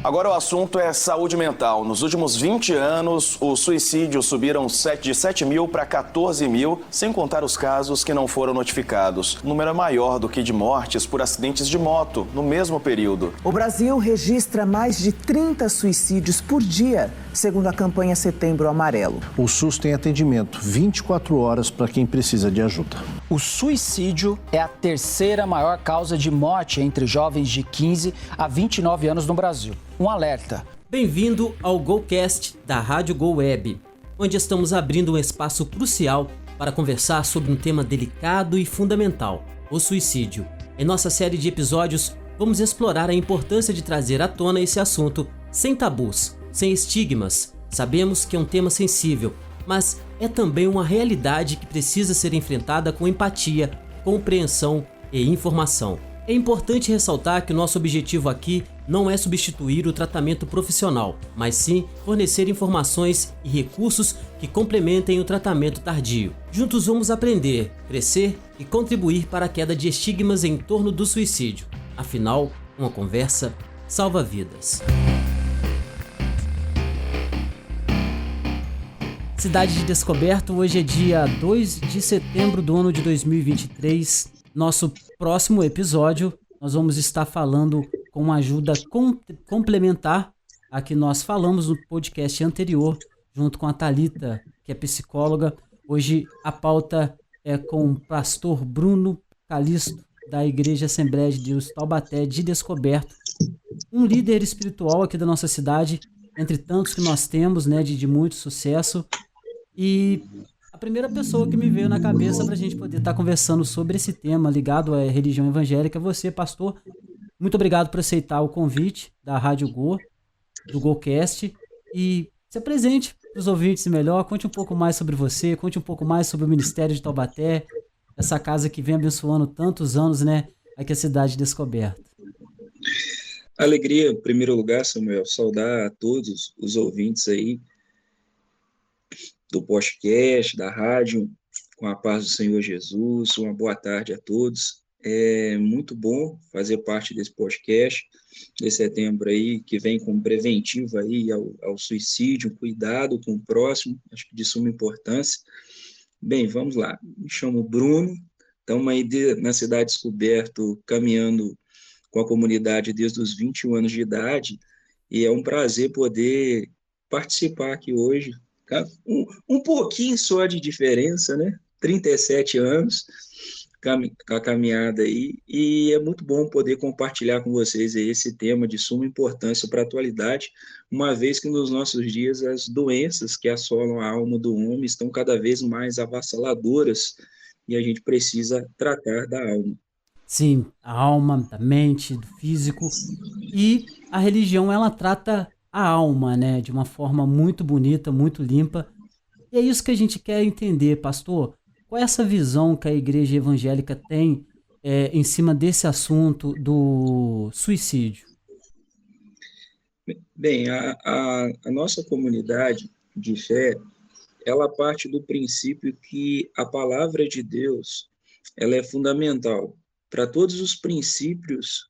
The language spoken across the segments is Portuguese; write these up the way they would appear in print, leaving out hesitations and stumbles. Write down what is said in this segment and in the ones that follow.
Agora o assunto é saúde mental. Nos últimos 20 anos, os suicídios subiram de 7 mil para 14 mil, sem contar os casos que não foram notificados. O número é maior do que de mortes por acidentes de moto no mesmo período. O Brasil registra mais de 30 suicídios por dia, segundo a campanha Setembro Amarelo. O SUS tem atendimento 24 horas para quem precisa de ajuda. O suicídio é a terceira maior causa de morte entre jovens de 15 a 29 anos no Brasil. Um alerta. Bem-vindo ao GoCast da Rádio Go Web, onde estamos abrindo um espaço crucial para conversar sobre um tema delicado e fundamental, o suicídio. Em nossa série de episódios, vamos explorar a importância de trazer à tona esse assunto sem tabus, sem estigmas. Sabemos que é um tema sensível, mas é também uma realidade que precisa ser enfrentada com empatia, compreensão e informação. É importante ressaltar que o nosso objetivo aqui não é substituir o tratamento profissional, mas sim fornecer informações e recursos que complementem o tratamento tardio. Juntos vamos aprender, crescer e contribuir para a queda de estigmas em torno do suicídio. Afinal, uma conversa salva vidas. Cidade de Descoberto, hoje é dia 2 de setembro do ano de 2023. Nosso próximo episódio, nós vamos estar falando com uma ajuda complementar a que nós falamos no podcast anterior, junto com a Thalita, que é psicóloga. Hoje a pauta é com o pastor Bruno Calisto, da Igreja Assembleia de Deus Taubaté de Descoberto, um líder espiritual aqui da nossa cidade, entre tantos que nós temos, né, de muito sucesso. E a primeira pessoa que me veio na cabeça para a gente poder estar conversando sobre esse tema ligado à religião evangélica é você, pastor. Muito obrigado por aceitar o convite da Rádio Go, do GoCast, e se apresente para os ouvintes melhor, conte um pouco mais sobre você, conte um pouco mais sobre o Ministério de Taubaté, essa casa que vem abençoando tantos anos, né, aqui a Cidade Descoberta. Alegria, em primeiro lugar, Samuel, saudar a todos os ouvintes aí do podcast, da rádio, com a paz do Senhor Jesus. Uma boa tarde a todos. É muito bom fazer parte desse podcast de setembro aí, que vem como preventivo aí ao suicídio, cuidado com o próximo, acho que de suma importância. Bem, vamos lá. Me chamo Bruno, estamos aí na Cidade Descoberto, caminhando com a comunidade desde os 21 anos de idade, e é um prazer poder participar aqui hoje. Um pouquinho só de diferença, né? 37 anos, com a caminhada aí, e é muito bom poder compartilhar com vocês aí esse tema de suma importância para a atualidade, uma vez que nos nossos dias as doenças que assolam a alma do homem estão cada vez mais avassaladoras, e a gente precisa tratar da alma. Sim, a alma, da mente, do físico, e a religião, ela trata a alma, né, de uma forma muito bonita, muito limpa. E é isso que a gente quer entender, pastor. Qual é essa visão que a igreja evangélica tem em cima desse assunto do suicídio? Bem, a nossa comunidade de fé, ela parte do princípio que a palavra de Deus, ela é fundamental para todos os princípios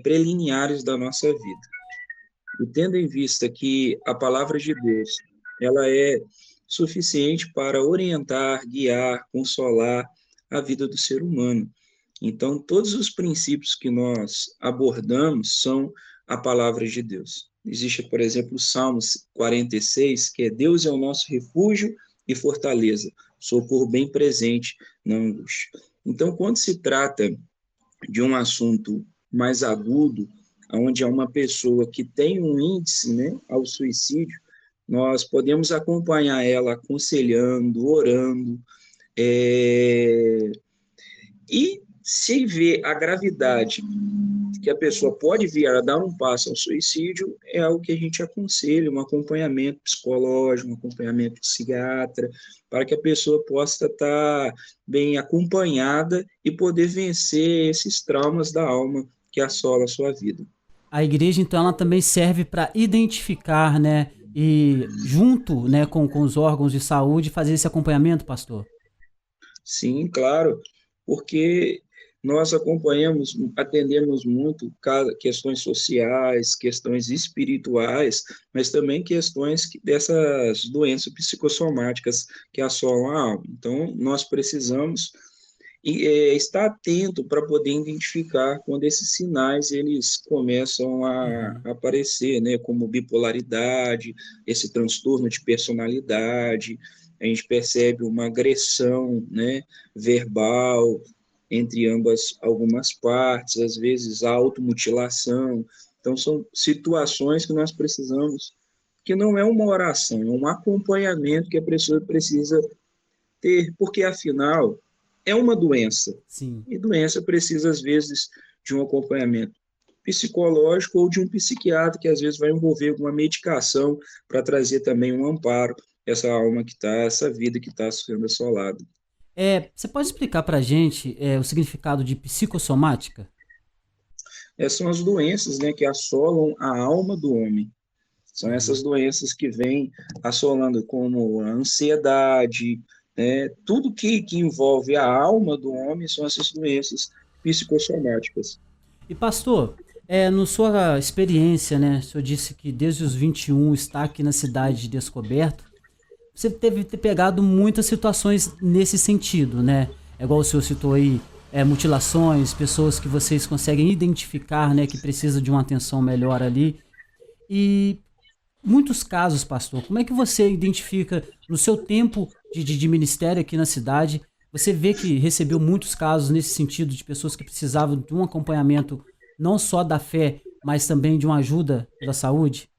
preliminares da nossa vida. E tendo em vista que a palavra de Deus, ela é suficiente para orientar, guiar, consolar a vida do ser humano. Então, todos os princípios que nós abordamos são a palavra de Deus. Existe, por exemplo, o Salmo 46, que é: Deus é o nosso refúgio e fortaleza, socorro bem presente na angústia. Então, quando se trata de um assunto mais agudo, onde há uma pessoa que tem um índice, né, ao suicídio, nós podemos acompanhar ela aconselhando, orando, e se vê a gravidade que a pessoa pode vir a dar um passo ao suicídio, é algo que a gente aconselha, um acompanhamento psicológico, um acompanhamento psiquiatra, para que a pessoa possa estar bem acompanhada e poder vencer esses traumas da alma que assolam a sua vida. A igreja, então, ela também serve para identificar, né, e junto, né, com os órgãos de saúde, fazer esse acompanhamento, pastor? Sim, claro, porque nós atendemos muito questões sociais, questões espirituais, mas também questões dessas doenças psicossomáticas que assolam a alma. Então, nós precisamos estar atento para poder identificar quando esses sinais eles começam a aparecer, né, como bipolaridade, esse transtorno de personalidade. A gente percebe uma agressão, né, verbal entre algumas partes, às vezes automutilação. Então, são situações que nós precisamos, que não é uma oração, é um acompanhamento que a pessoa precisa ter, porque, afinal, é uma doença. Sim. E doença precisa, às vezes, de um acompanhamento psicológico ou de um psiquiatra, que às vezes vai envolver alguma medicação para trazer também um amparo essa alma que está, essa vida que está sendo assolada. Você pode explicar para a gente o significado de psicossomática? Essas são as doenças, né, que assolam a alma do homem. São essas doenças que vêm assolando, como a ansiedade, né, tudo que envolve a alma do homem são essas doenças psicossomáticas. E pastor, na sua experiência, né, o senhor disse que desde os 21 está aqui na cidade de Descoberto. Você deve ter pegado muitas situações nesse sentido, né? Igual o senhor citou aí, mutilações, pessoas que vocês conseguem identificar, né, que precisa de uma atenção melhor ali. E muitos casos, pastor, como é que você identifica no seu tempo de ministério aqui na cidade? Você vê que recebeu muitos casos nesse sentido de pessoas que precisavam de um acompanhamento não só da fé, mas também de uma ajuda pela saúde?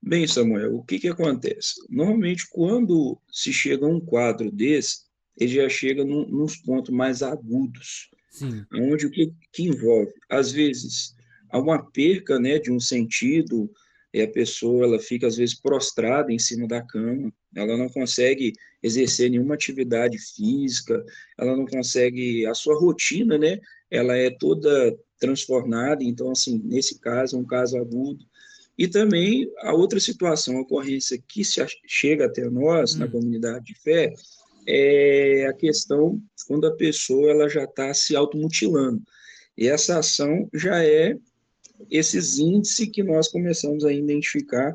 Bem, Samuel, o que acontece? Normalmente, quando se chega a um quadro desse, ele já chega nos pontos mais agudos. Sim. Onde o que envolve? Às vezes, há uma perca, né, de um sentido, e a pessoa ela fica, às vezes, prostrada em cima da cama, ela não consegue exercer nenhuma atividade física, ela não consegue, a sua rotina, né, ela é toda transtornada, então, assim, nesse caso, é um caso agudo. E também a outra situação, a ocorrência que chega até nós, na comunidade de fé, é a questão quando a pessoa ela já está se automutilando. E essa ação já é esses índices que nós começamos a identificar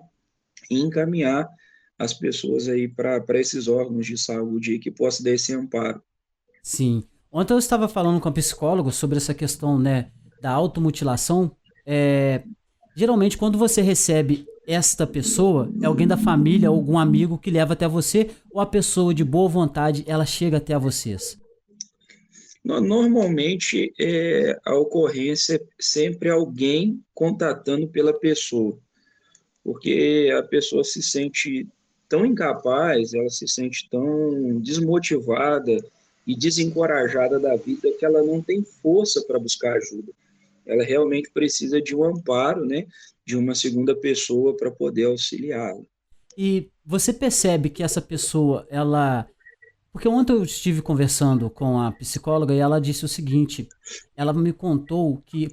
e encaminhar as pessoas aí para esses órgãos de saúde aí que possam dar esse amparo. Sim. Ontem eu estava falando com a psicóloga sobre essa questão, né, da automutilação. Geralmente, quando você recebe esta pessoa, é alguém da família, algum amigo que leva até você, ou a pessoa de boa vontade, ela chega até vocês? Normalmente, a ocorrência é sempre alguém contatando pela pessoa, porque a pessoa se sente tão incapaz, ela se sente tão desmotivada e desencorajada da vida que ela não tem força para buscar ajuda. Ela realmente precisa de um amparo, né, de uma segunda pessoa para poder auxiliá-la. E você percebe que essa pessoa, porque ontem eu estive conversando com a psicóloga e ela disse o seguinte, ela me contou que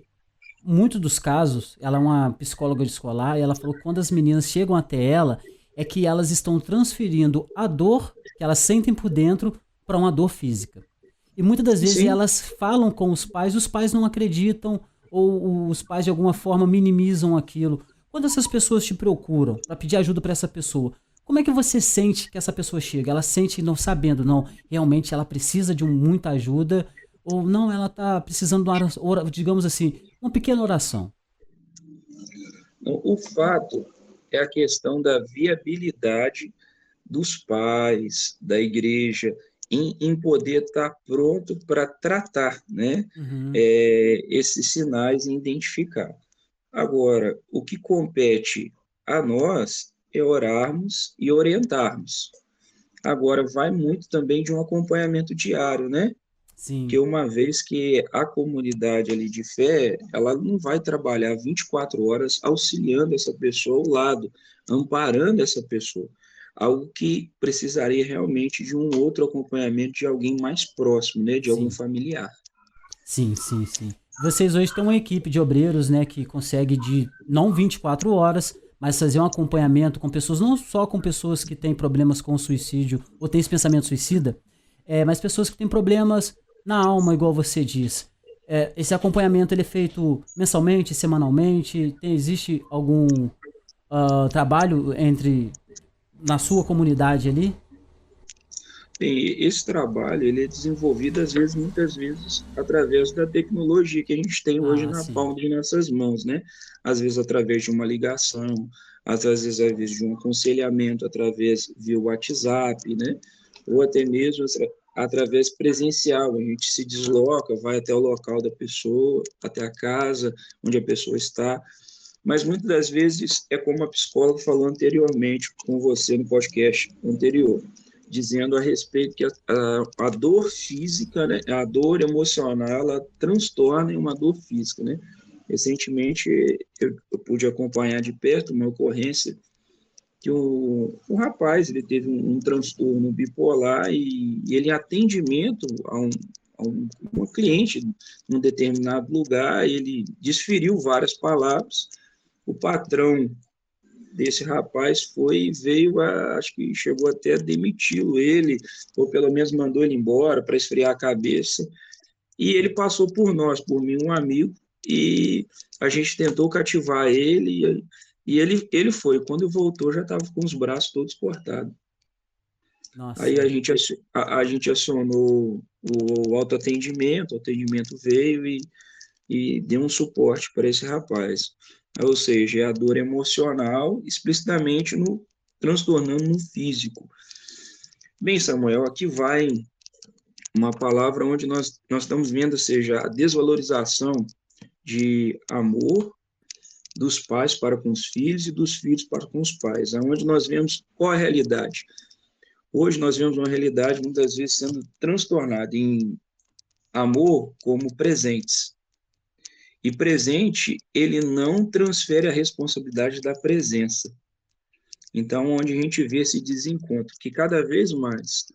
muitos dos casos, ela é uma psicóloga escolar, e ela falou que quando as meninas chegam até ela, é que elas estão transferindo a dor que elas sentem por dentro para uma dor física. E muitas das vezes elas falam com os pais não acreditam, ou os pais de alguma forma minimizam aquilo. Quando essas pessoas te procuram para pedir ajuda para essa pessoa, como é que você sente que essa pessoa chega? Ela sente não sabendo, não, realmente ela precisa de muita ajuda, ou não, ela está precisando de uma, digamos assim, uma pequena oração? O fato é a questão da viabilidade dos pais, da igreja, em poder estar pronto para tratar, né, esses sinais e identificar. Agora, o que compete a nós é orarmos e orientarmos. Agora, vai muito também de um acompanhamento diário, né? Sim. Que uma vez que a comunidade ali de fé, ela não vai trabalhar 24 horas auxiliando essa pessoa ao lado, amparando essa pessoa. Algo que precisaria realmente de um outro acompanhamento de alguém mais próximo, né? De algum familiar. Sim. Vocês hoje têm uma equipe de obreiros, né, que consegue não 24 horas, mas fazer um acompanhamento com pessoas, não só com pessoas que têm problemas com suicídio ou têm esse pensamento suicida, mas pessoas que têm problemas na alma, igual você diz. Esse acompanhamento ele é feito mensalmente, semanalmente? Existe algum trabalho na sua comunidade ali? Bem, esse trabalho ele é desenvolvido, muitas vezes, através da tecnologia que a gente tem hoje Ah, na sim. palma de nossas mãos, né? Às vezes através de uma ligação, às vezes de um aconselhamento através via WhatsApp, né? Ou até mesmo através presencial, a gente se desloca, vai até o local da pessoa, até a casa onde a pessoa está, mas muitas das vezes é como a psicóloga falou anteriormente com você no podcast anterior, dizendo a respeito que a dor física, né, a dor emocional, ela transtorna em uma dor física, né? Recentemente, eu pude acompanhar de perto uma ocorrência que um rapaz ele teve um transtorno bipolar e ele em atendimento uma cliente num determinado lugar, ele desferiu várias palavras, o patrão desse rapaz veio acho que chegou até a demiti-lo ele, ou pelo menos mandou ele embora para esfriar a cabeça, e ele passou por nós, por mim, um amigo, e a gente tentou cativar ele, e ele foi. Quando voltou, já estava com os braços todos cortados. Aí Nossa. a gente acionou o autoatendimento, o atendimento veio e deu um suporte para esse rapaz. Ou seja, é a dor emocional explicitamente transtornando no físico. Bem, Samuel, aqui vai uma palavra onde nós estamos vendo, ou seja, a desvalorização de amor dos pais para com os filhos e dos filhos para com os pais, aonde nós vemos qual a realidade. Hoje nós vemos uma realidade muitas vezes sendo transtornada em amor como presentes. E presente, ele não transfere a responsabilidade da presença. Então, onde a gente vê esse desencontro, que cada vez mais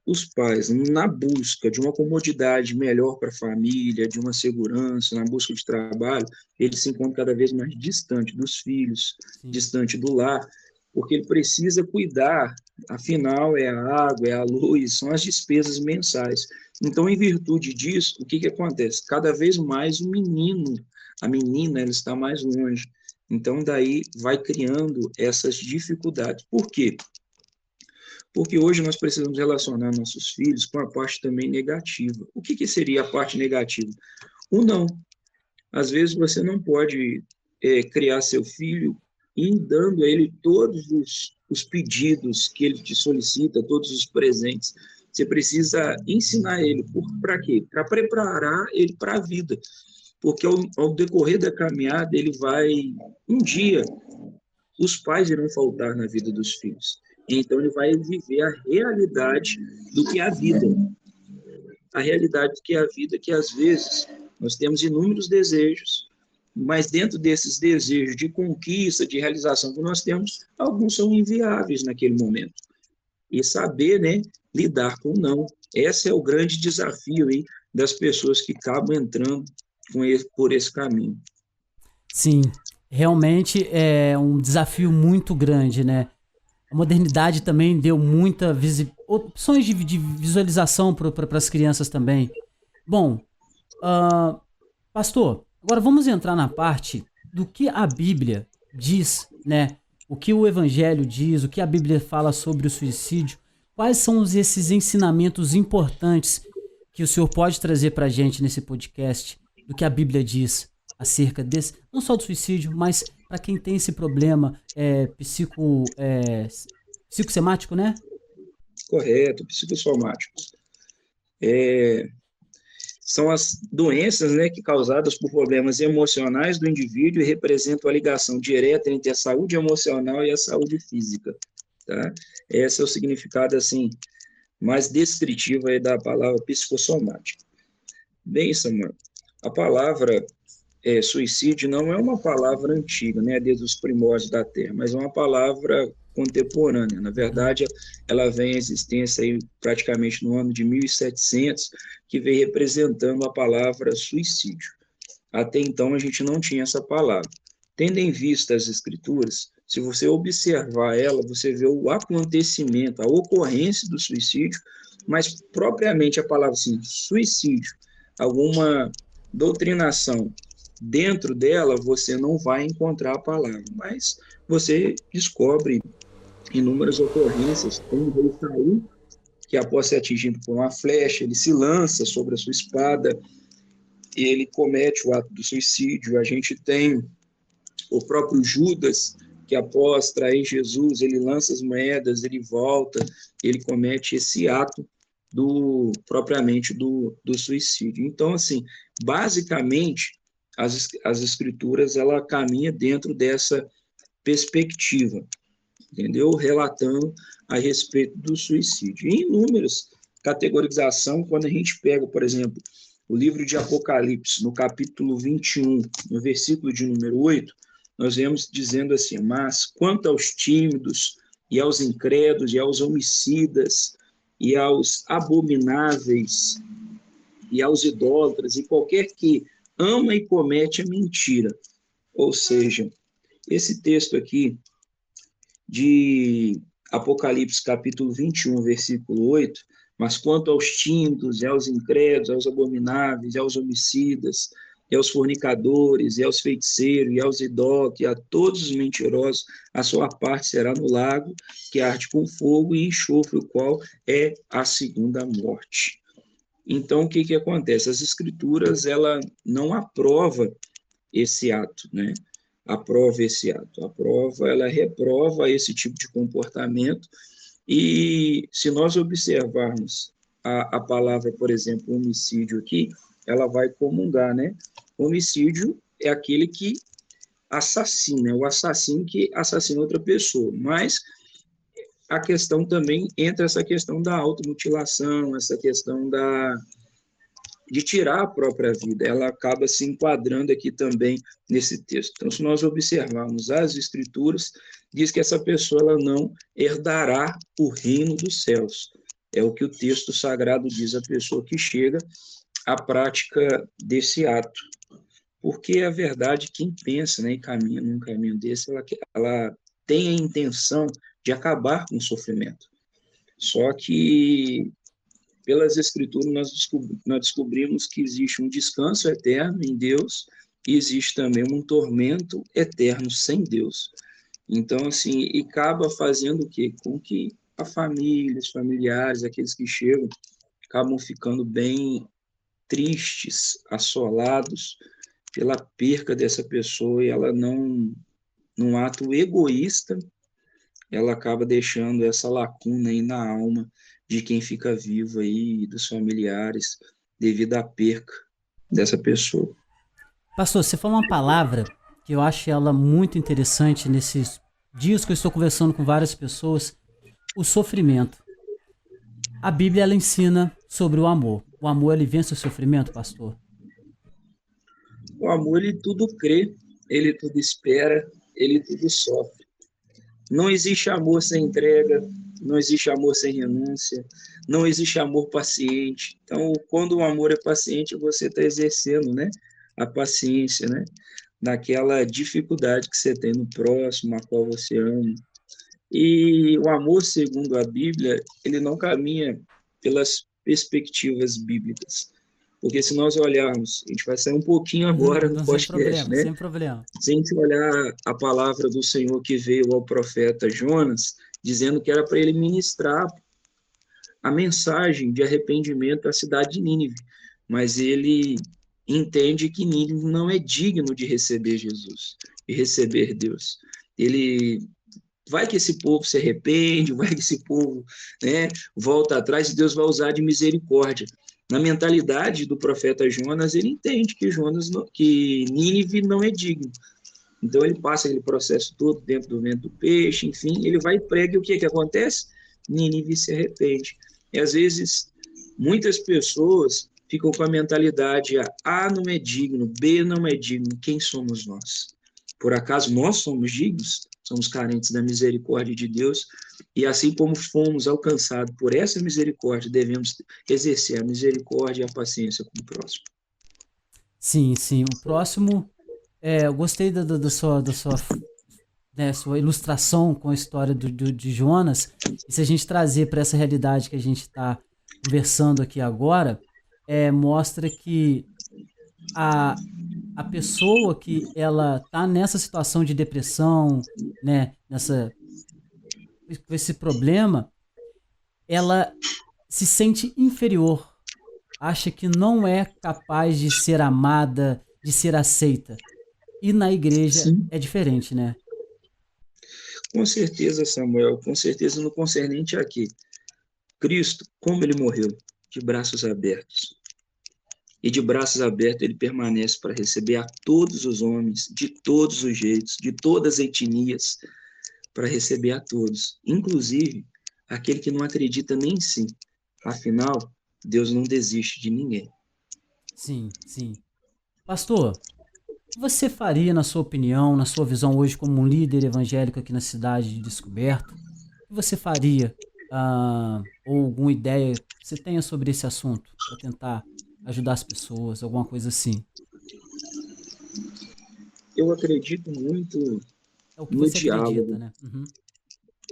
os pais, na busca de uma comodidade melhor para a família, de uma segurança, na busca de trabalho, eles se encontram cada vez mais distante dos filhos, Sim. distante do lar, porque ele precisa cuidar, afinal, é a água, é a luz, são as despesas mensais. Então, em virtude disso, o que acontece? Cada vez mais o menino, a menina, ela está mais longe. Então, daí vai criando essas dificuldades. Por quê? Porque hoje nós precisamos relacionar nossos filhos com a parte também negativa. O que seria a parte negativa? O não. Às vezes você não pode criar seu filho dando a ele todos os pedidos que ele te solicita, todos os presentes. Você precisa ensinar ele. Para quê? Para preparar ele para a vida. Porque ao decorrer da caminhada, um dia, os pais irão faltar na vida dos filhos. Então, ele vai viver a realidade do que é a vida. A realidade do que é a vida, que às vezes nós temos inúmeros desejos, mas dentro desses desejos de conquista, de realização que nós temos, alguns são inviáveis naquele momento. E saber, né, lidar com o não. Esse é o grande desafio aí das pessoas que acabam entrando por esse caminho. Sim, realmente é um desafio muito grande, né? A modernidade também deu muita opções de visualização para as crianças também. Bom, pastor, agora vamos entrar na parte do que a Bíblia diz, né? O que o Evangelho diz, o que a Bíblia fala sobre o suicídio. Quais são esses ensinamentos importantes que o senhor pode trazer para a gente nesse podcast, do que a Bíblia diz acerca desse, não só do suicídio, mas para quem tem esse problema psicossomático, né? Correto, psicossomáticos. São as doenças, né, causadas por problemas emocionais do indivíduo e representam a ligação direta entre a saúde emocional e a saúde física. Tá? Esse é o significado assim, mais descritivo aí da palavra psicossomática. Bem, Samuel, a palavra suicídio não é uma palavra antiga, né, desde os primórdios da Terra, mas é uma palavra contemporânea. Na verdade, ela vem à existência aí praticamente no ano de 1700, que vem representando a palavra suicídio. Até então, a gente não tinha essa palavra. Tendo em vista as escrituras, se você observar ela, você vê o acontecimento, a ocorrência do suicídio mas propriamente a palavra assim, suicídio, alguma doutrinação dentro dela, você não vai encontrar a palavra, mas você descobre inúmeras ocorrências. Tem o rei Saul, que após ser atingido por uma flecha, ele se lança sobre a sua espada e ele comete o ato do suicídio. A gente tem o próprio Judas, que após trair Jesus, ele lança as moedas, ele volta, ele comete esse ato propriamente do suicídio. Então, assim, basicamente, as escrituras, ela caminha dentro dessa perspectiva, entendeu? Relatando a respeito do suicídio. Em inúmeras categorização, quando a gente pega, por exemplo, o livro de Apocalipse, no capítulo 21, no versículo de número 8, nós vemos dizendo assim: mas quanto aos tímidos, e aos incrédulos, e aos homicidas, e aos abomináveis, e aos idólatras, e qualquer que ama e comete a mentira. Ou seja, esse texto aqui de Apocalipse, capítulo 21, versículo 8, mas quanto aos tímidos, e aos incrédulos, aos abomináveis, e aos homicidas, e aos fornicadores, e aos feiticeiros, e aos idólatras, e a todos os mentirosos, a sua parte será no lago, que arde com fogo e enxofre, o qual é a segunda morte. Então, o que acontece? As Escrituras, ela não aprova esse ato, né? Aprova esse ato. Ela reprova esse tipo de comportamento. E se nós observarmos a palavra, por exemplo, homicídio aqui, ela vai comungar, né? Homicídio é aquele que assassina, é o assassino que assassina outra pessoa. Mas a questão também entra essa questão da automutilação, essa questão de tirar a própria vida. Ela acaba se enquadrando aqui também nesse texto. Então, se nós observarmos as Escrituras, diz que essa pessoa ela não herdará o reino dos céus. É o que o texto sagrado diz à pessoa que chega à prática desse ato. Porque a verdade, quem pensa, né, e caminha num caminho desse, ela tem a intenção de acabar com o sofrimento. Só que, pelas Escrituras, nós descobrimos que existe um descanso eterno em Deus e existe também um tormento eterno sem Deus. Então, assim, e acaba fazendo o quê? Com que a família, os familiares, aqueles que chegam, acabam ficando bem tristes, assolados pela perca dessa pessoa, e ela não, num ato egoísta, ela acaba deixando essa lacuna aí na alma de quem fica vivo aí, dos familiares, devido à perca dessa pessoa. Pastor, você falou uma palavra que eu acho ela muito interessante nesses dias que eu estou conversando com várias pessoas, o sofrimento. A Bíblia, ela ensina sobre o amor. O amor, ele vence o sofrimento, pastor? O amor, ele tudo crê, ele tudo espera, ele tudo sofre. Não existe amor sem entrega, não existe amor sem renúncia, não existe amor paciente. Então, quando o amor é paciente, você está exercendo, né, a paciência, né, naquela dificuldade que você tem no próximo, a qual você ama. E o amor, segundo a Bíblia, ele não caminha pelas perspectivas bíblicas. Porque se nós olharmos, a gente vai sair um pouquinho agora do podcast, né? Sem problema. Se a gente olhar a palavra do Senhor que veio ao profeta Jonas, dizendo que era para ele ministrar a mensagem de arrependimento à cidade de Nínive, mas ele entende que Nínive não é digno de receber Jesus, de receber Deus. Vai que esse povo se arrepende, vai que esse povo, né, volta atrás, e Deus vai usar de misericórdia. Na mentalidade do profeta Jonas, ele entende que Nínive não é digno. Então, ele passa aquele processo todo dentro do vento do peixe, enfim, ele vai e prega, e o que acontece? Nínive se arrepende. E, às vezes, muitas pessoas ficam com a mentalidade A não é digno, B não é digno, quem somos nós? Por acaso nós somos dignos? Somos carentes da misericórdia de Deus, e assim como fomos alcançados por essa misericórdia, devemos exercer a misericórdia e a paciência com o próximo. Sim, sim. O próximo, eu gostei da sua ilustração com a história de Jonas, e se a gente trazer para essa realidade que a gente está conversando aqui agora, mostra que a pessoa que ela tá nessa situação de depressão, né, com esse problema, ela se sente inferior, acha que não é capaz de ser amada, de ser aceita. E na igreja Sim. é diferente, né? Com certeza, Samuel, com certeza no concernente aqui. Cristo, como ele morreu? De braços abertos. E de braços abertos ele permanece para receber a todos os homens, de todos os jeitos, de todas as etnias, para receber a todos, inclusive aquele que não acredita nem em si. Afinal, Deus não desiste de ninguém. Sim, sim. Pastor, o que você faria, na sua opinião, na sua visão hoje como um líder evangélico aqui na cidade de Descoberto? O que você faria, ou alguma ideia que você tenha sobre esse assunto, para tentar ajudar as pessoas, alguma coisa assim? Eu acredito muito É o que no você diálogo. acredita, né? Uhum.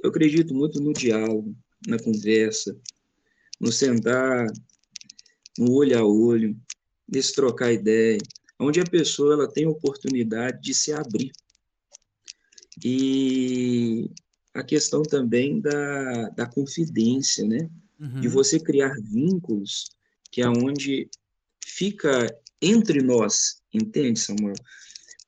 Eu acredito muito no diálogo, na conversa, no sentar, no olho a olho, nesse trocar ideia, onde a pessoa ela tem a oportunidade de se abrir. E a questão também da confidência, né? De Uhum. você criar vínculos que é onde fica entre nós, entende, Samuel?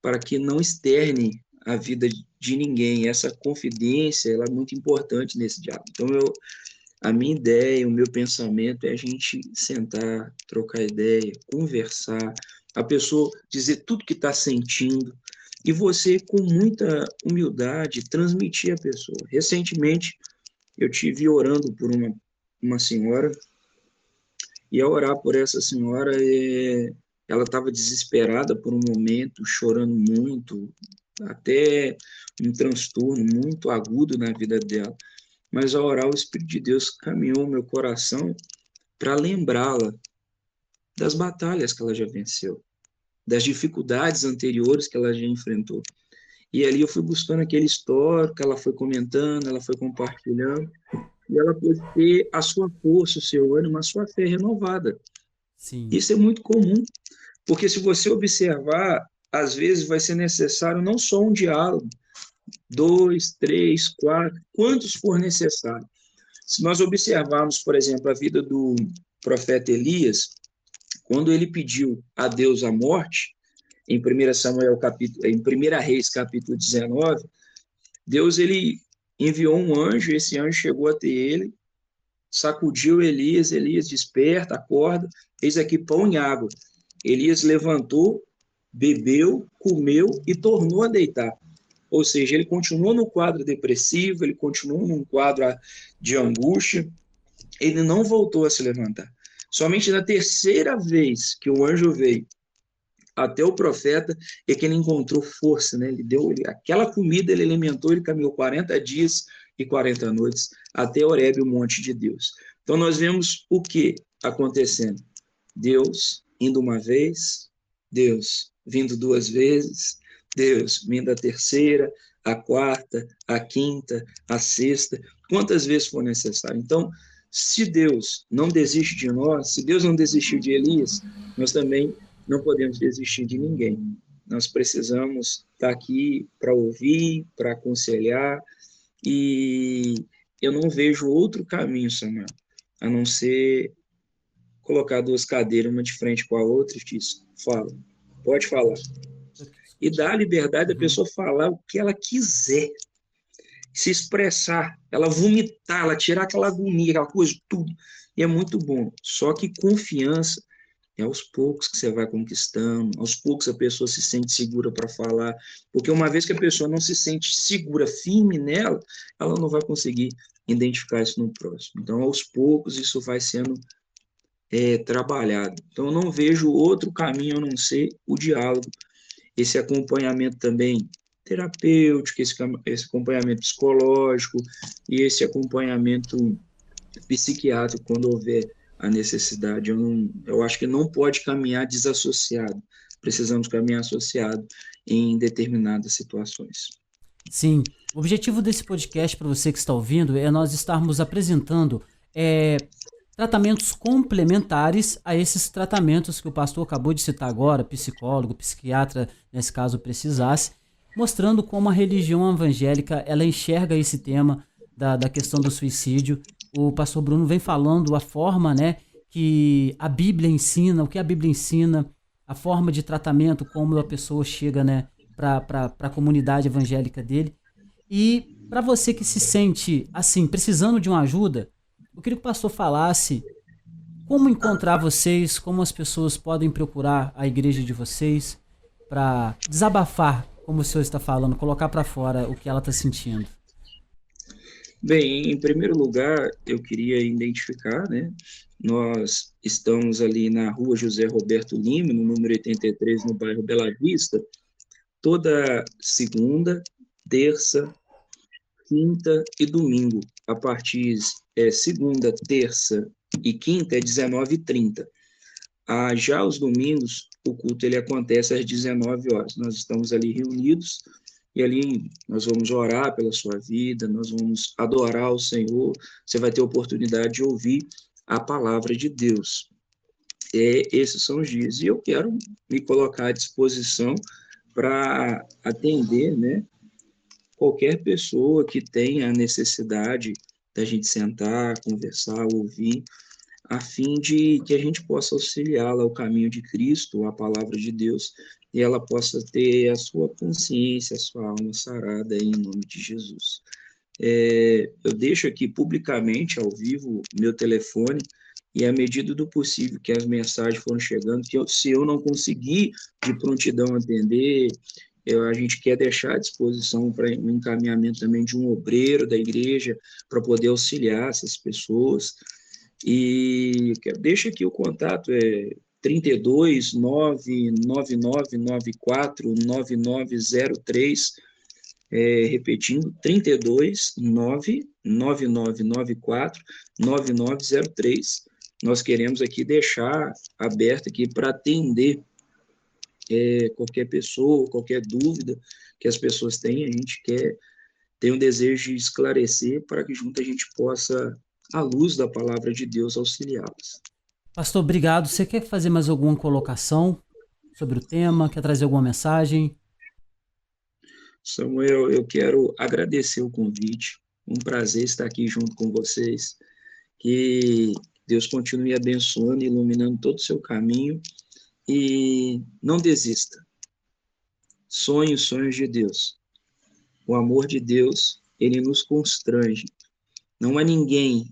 Para que não externe a vida de ninguém. Essa confidência ela é muito importante nesse diálogo. Então, a minha ideia, o meu pensamento é a gente sentar, trocar ideia, conversar, a pessoa dizer tudo que está sentindo, e você, com muita humildade, transmitir à pessoa. Recentemente, eu tive orando por uma senhora, e ao orar por essa senhora, ela estava desesperada por um momento, chorando muito, até um transtorno muito agudo na vida dela. Mas ao orar, o Espírito de Deus caminhou meu coração para lembrá-la das batalhas que ela já venceu, das dificuldades anteriores que ela já enfrentou. E ali eu fui buscando aquele histórico, ela foi comentando, ela foi compartilhando, e ela pôde ter a sua força, o seu ânimo, a sua fé renovada. Sim. Isso é muito comum, porque se você observar, às vezes vai ser necessário não só um diálogo, 2, 3, 4, quantos for necessário. Se nós observarmos, por exemplo, a vida do profeta Elias, quando ele pediu a Deus a morte, em 1 Samuel em 1 Reis capítulo 19, Deus ele enviou um anjo, esse anjo chegou até ele, sacudiu Elias, Elias desperta, acorda, eis aqui pão e água. Elias levantou, bebeu, comeu e tornou a deitar. Ou seja, ele continuou no quadro depressivo, ele continuou num quadro de angústia, ele não voltou a se levantar. Somente na terceira vez que o anjo veio até o profeta é que ele encontrou força, né? Ele deu aquela comida, ele alimentou, ele caminhou 40 dias e 40 noites até Horebe, o monte de Deus. Então nós vemos o que acontecendo? Deus indo uma vez, Deus vindo 2 vezes, Deus vindo a terceira, a quarta, a quinta, a sexta, quantas vezes for necessário. Então, se Deus não desiste de nós, se Deus não desistiu de Elias, nós também não podemos desistir de ninguém. Nós precisamos estar aqui para ouvir, para aconselhar, e eu não vejo outro caminho, Samuel, a não ser colocar 2 cadeiras, uma de frente com a outra, e diz, fala, pode falar. E dar a liberdade da pessoa falar o que ela quiser, se expressar, ela vomitar, ela tirar aquela agonia, aquela coisa, tudo. E é muito bom. Só que confiança é aos poucos que você vai conquistando, aos poucos a pessoa se sente segura para falar, porque uma vez que a pessoa não se sente segura, firme nela, ela não vai conseguir identificar isso no próximo. Então, aos poucos, isso vai sendo trabalhado. Então, eu não vejo outro caminho a não ser o diálogo, esse acompanhamento também terapêutico, esse acompanhamento psicológico e esse acompanhamento psiquiátrico quando houver a necessidade. Eu acho que não pode caminhar desassociado. Precisamos caminhar associado em determinadas situações. Sim. O objetivo desse podcast, para você que está ouvindo, é nós estarmos apresentando tratamentos complementares a esses tratamentos que o pastor acabou de citar agora, psicólogo, psiquiatra, nesse caso precisasse, mostrando como a religião evangélica ela enxerga esse tema da questão do suicídio. O pastor Bruno vem falando a forma, né, que a Bíblia ensina, o que a Bíblia ensina, a forma de tratamento, como a pessoa chega, né, para a comunidade evangélica dele. E para você que se sente assim, precisando de uma ajuda, eu queria que o pastor falasse como encontrar vocês, como as pessoas podem procurar a igreja de vocês para desabafar, como o senhor está falando, colocar para fora o que ela está sentindo. Bem, em primeiro lugar, eu queria identificar, né? Nós estamos ali na rua José Roberto Lima, no número 83, no bairro Bela Vista, toda segunda, terça, quinta e domingo, a partir segunda, terça e quinta é 19h30. Já os domingos, o culto ele acontece às 19 horas. Nós estamos ali reunidos e ali nós vamos orar pela sua vida, nós vamos adorar o Senhor, você vai ter oportunidade de ouvir a palavra de Deus. Esses são os dias. E eu quero me colocar à disposição para atender, né, qualquer pessoa que tenha a necessidade da gente sentar, conversar, ouvir, a fim de que a gente possa auxiliá-la ao caminho de Cristo, à palavra de Deus, e ela possa ter a sua consciência, a sua alma sarada em nome de Jesus. Eu deixo aqui publicamente, ao vivo, meu telefone, e à medida do possível que as mensagens foram chegando, se eu não conseguir de prontidão atender, a gente quer deixar à disposição para um encaminhamento também de um obreiro da igreja, para poder auxiliar essas pessoas. E deixa aqui o contato, 32 999 94 9903, repetindo, 32 99994 9903. Nós queremos aqui deixar aberto aqui para atender qualquer pessoa, qualquer dúvida que as pessoas tenham. A gente tem um desejo de esclarecer para que junto a gente possa, à luz da palavra de Deus, auxiliá-las. Pastor, obrigado. Você quer fazer mais alguma colocação sobre o tema? Quer trazer alguma mensagem? Samuel, eu quero agradecer o convite. Um prazer estar aqui junto com vocês. Que Deus continue abençoando e iluminando todo o seu caminho. E não desista. Sonhe os sonhos de Deus. O amor de Deus, ele nos constrange. Não há ninguém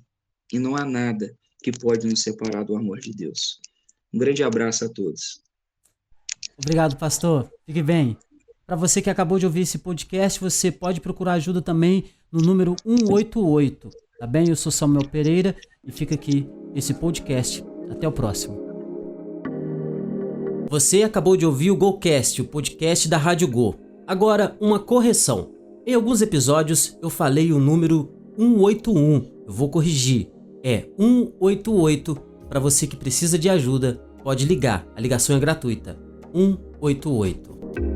e não há nada que pode nos separar do amor de Deus. Um grande abraço a todos. Obrigado, pastor. Fique bem. Para você que acabou de ouvir esse podcast, você pode procurar ajuda também no número 188. Tá bem? Eu sou Samuel Pereira e fica aqui esse podcast. Até o próximo. Você acabou de ouvir o GoCast, o podcast da Rádio Go. Agora, uma correção. Em alguns episódios eu falei o número 181. Eu vou corrigir. É 188. Para você que precisa de ajuda, pode ligar. A ligação é gratuita. 188.